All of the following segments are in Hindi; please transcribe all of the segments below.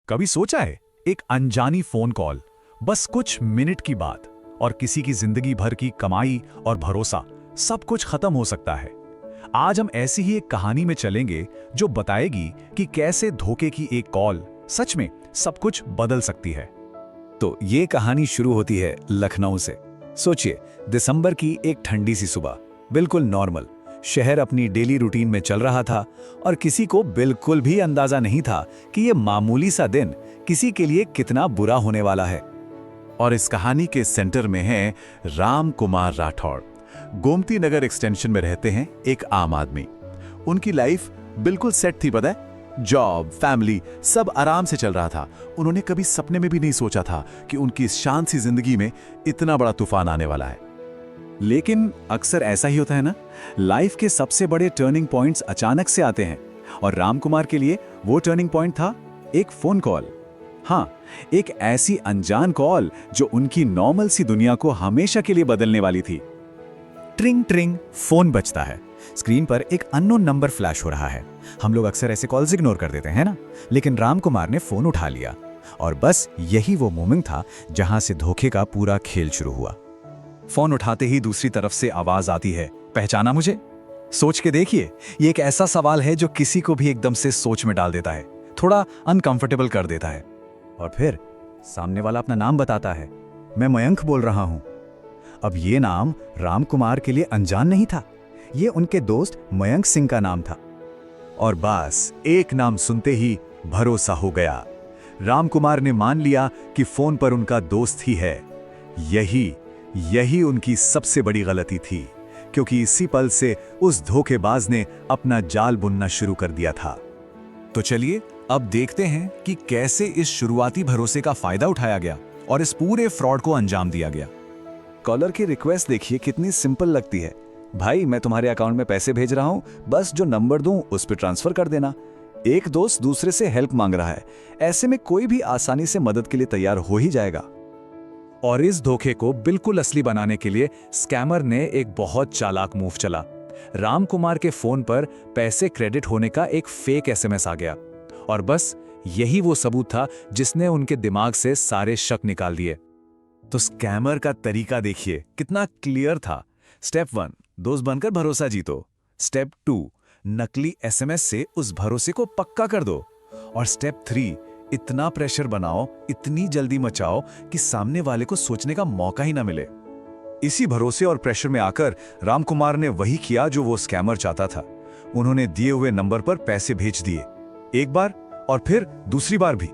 कभी सोचा है, एक अनजानी फोन कॉल, बस कुछ मिनट की बात, और किसी की जिंदगी भर की कमाई और भरोसा सब कुछ खत्म हो सकता है। आज हम ऐसी ही एक कहानी में चलेंगे जो बताएगी कि कैसे धोखे की एक कॉल सच में सब कुछ बदल सकती है। तो ये कहानी शुरू होती है लखनऊ से। सोचिए, दिसंबर की एक ठंडी सी सुबह, बिल्कुल नॉर्मल। शहर अपनी डेली रूटीन में चल रहा था और किसी को बिल्कुल भी अंदाजा नहीं था कि ये मामूली सा दिन किसी के लिए कितना बुरा होने वाला है। और इस कहानी के सेंटर में है राम कुमार राठौड़। गोमती नगर एक्सटेंशन में रहते हैं एक आम आदमी। उनकी लाइफ बिल्कुल सेट थी, पता है, जॉब, फैमिली सब आराम से चल रहा था। उन्होंने कभी सपने में भी नहीं सोचा था कि उनकी इस शांत सी जिंदगी में इतना बड़ा तूफान आने वाला है। लेकिन अक्सर ऐसा ही होता है ना, लाइफ के सबसे बड़े टर्निंग पॉइंट्स अचानक से आते हैं। और राम कुमार के लिए वो टर्निंग पॉइंट था एक फोन कॉल। हाँ, एक ऐसी अनजान कॉल जो उनकी नॉर्मल सी दुनिया को हमेशा के लिए बदलने वाली थी। ट्रिंग ट्रिंग, फोन बजता है। स्क्रीन पर एक अननोन नंबर फ्लैश हो रहा है। हम लोग अक्सर ऐसे कॉल्स इग्नोर कर देते हैं ना, लेकिन राम कुमार ने फोन उठा लिया। और बस यही वो मोमेंट था जहां से धोखे का पूरा खेल शुरू हुआ। फोन उठाते ही दूसरी तरफ से आवाज आती है, पहचाना मुझे? सोच के देखिए, ये एक ऐसा सवाल है जो किसी को भी एकदम से सोच में डाल देता है, थोड़ा अनकंफर्टेबल कर देता है। और फिर सामने वाला अपना नाम बताता है, मैं मयंक बोल रहा हूं। अब ये नाम राम कुमार के लिए अनजान नहीं था, ये उनके दोस्त मयंक सिंह का नाम था। और बस एक नाम सुनते ही भरोसा हो गया। राम कुमार ने मान लिया कि फोन पर उनका दोस्त ही है। यही उनकी सबसे बड़ी गलती थी, क्योंकि इसी पल से उस धोखेबाज ने अपना जाल बुनना शुरू कर दिया था। तो चलिए अब देखते हैं कि कैसे इस शुरुआती भरोसे का फायदा उठाया गया और इस पूरे फ्रॉड को अंजाम दिया गया। कॉलर की रिक्वेस्ट देखिए कितनी सिंपल लगती है। भाई, मैं तुम्हारे अकाउंट में पैसे भेज रहा हूं, बस जो नंबर दूं उस पर ट्रांसफर कर देना। एक दोस्त दूसरे से हेल्प मांग रहा है, ऐसे में कोई भी आसानी से मदद के लिए तैयार हो ही जाएगा। और इस धोखे को बिल्कुल असली बनाने के लिए स्कैमर ने एक बहुत चालाक मूव चला। राम कुमार के फोन पर पैसे क्रेडिट होने का एक फेक एसएमएस आ गया, और बस यही वो सबूत था जिसने उनके दिमाग से सारे शक निकाल दिए। तो स्कैमर का तरीका देखिए कितना क्लियर था। स्टेप 1, दोस्त बनकर भरोसा जीतो। स्टेप 2, नकली एसएमएस से उस भरोसे को पक्का कर दो। और स्टेप 3, इतना प्रेशर बनाओ, इतनी जल्दी मचाओ कि सामने वाले को सोचने का मौका ही ना मिले। इसी भरोसे और प्रेशर में आकर राम कुमार ने वही किया जो वो स्कैमर चाहता था। उन्होंने दिए हुए नंबर पर पैसे भेज दिए, एक बार और फिर दूसरी बार भी।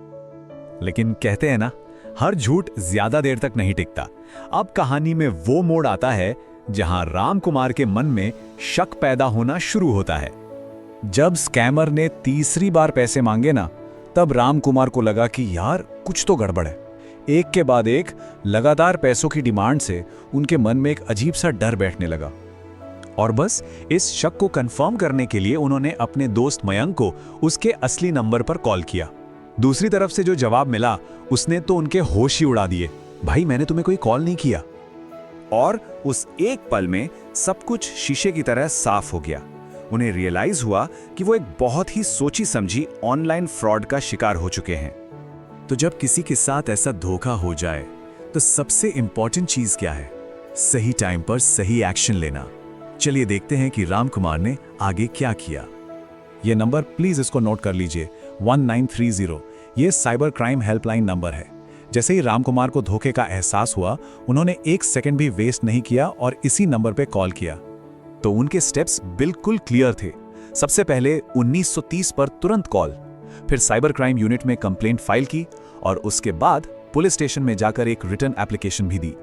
लेकिन कहते हैं ना, हर झूठ ज्यादा देर तक नहीं टिकता। अब कहानी में वो मोड़ आता है जहां राम कुमार के मन में शक पैदा होना शुरू होता है। जब स्कैमर ने तीसरी बार पैसे मांगे ना, तब राम कुमार को लगा कि यार कुछ तो गड़बड़ है। एक के बाद एक लगातार पैसों की डिमांड से उनके मन में एक अजीब सा डर बैठने लगा। और बस इस शक को कंफर्म करने के लिए उन्होंने अपने दोस्त मयंक को उसके असली नंबर पर कॉल किया। दूसरी तरफ से जो जवाब मिला उसने तो उनके होश ही उड़ा दिए। भाई, मैंने तुम्हें कोई कॉल नहीं किया। और उस एक पल में सब कुछ शीशे की तरह साफ हो गया। उन्हें रियलाइज हुआ कि वो एक बहुत ही सोची समझी ऑनलाइन फ्रॉड का शिकार हो चुके हैं। तो जब किसी के साथ ऐसा धोखा हो जाए तो सबसे इंपॉर्टेंट चीज क्या है? सही टाइम पर सही एक्शन लेना। चलिए देखते हैं कि राम कुमार ने आगे क्या किया। ये नंबर प्लीज इसको नोट कर लीजिए, 1930। ये साइबर क्राइम हेल्पलाइन नंबर है। जैसे ही राम कुमार को धोखे का एहसास हुआ, उन्होंने एक सेकंड भी वेस्ट नहीं किया और इसी नंबर पे कॉल किया। तो उनके स्टेप्स बिल्कुल क्लियर थे। सबसे पहले 1930 पर तुरंत कॉल, फिर साइबर क्राइम यूनिट में कंप्लेंट फाइल की, और उसके बाद पुलिस स्टेशन में जाकर एक रिटर्न एप्लीकेशन भी दी।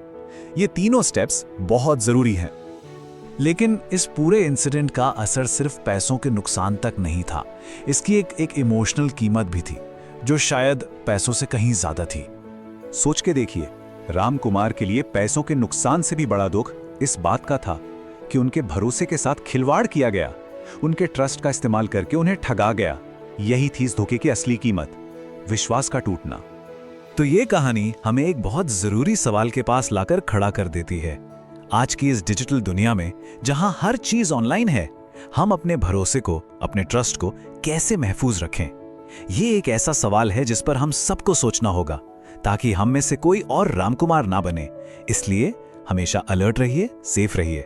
ये तीनों स्टेप्स बहुत जरूरी हैं। लेकिन इस पूरे इंसिडेंट का असर सिर्फ पैसों के नुकसान तक नहीं था। इसकी एक इमोशनल कीमत भी थी, जो शायद पैसों से कहीं ज्यादा थी। सोच के देखिए, राम कुमार के लिए पैसों के नुकसान से भी बड़ा दुख इस बात का था कि उनके भरोसे के साथ खिलवाड़ किया गया। उनके ट्रस्ट का इस्तेमाल करके उन्हें ठगा गया। यही थी इस धोखे की असली कीमत, विश्वास का टूटना। तो ये कहानी हमें एक बहुत जरूरी सवाल के पास लाकर खड़ा कर देती है। आज की इस डिजिटल दुनिया में जहां हर चीज ऑनलाइन है, हम अपने भरोसे को, अपने ट्रस्ट को कैसे महफूज रखें? ये एक ऐसा सवाल है जिस पर हम सबको सोचना होगा, ताकि हम में से कोई और रामकुमार ना बने। इसलिए हमेशा अलर्ट रहिए, सेफ रहिए।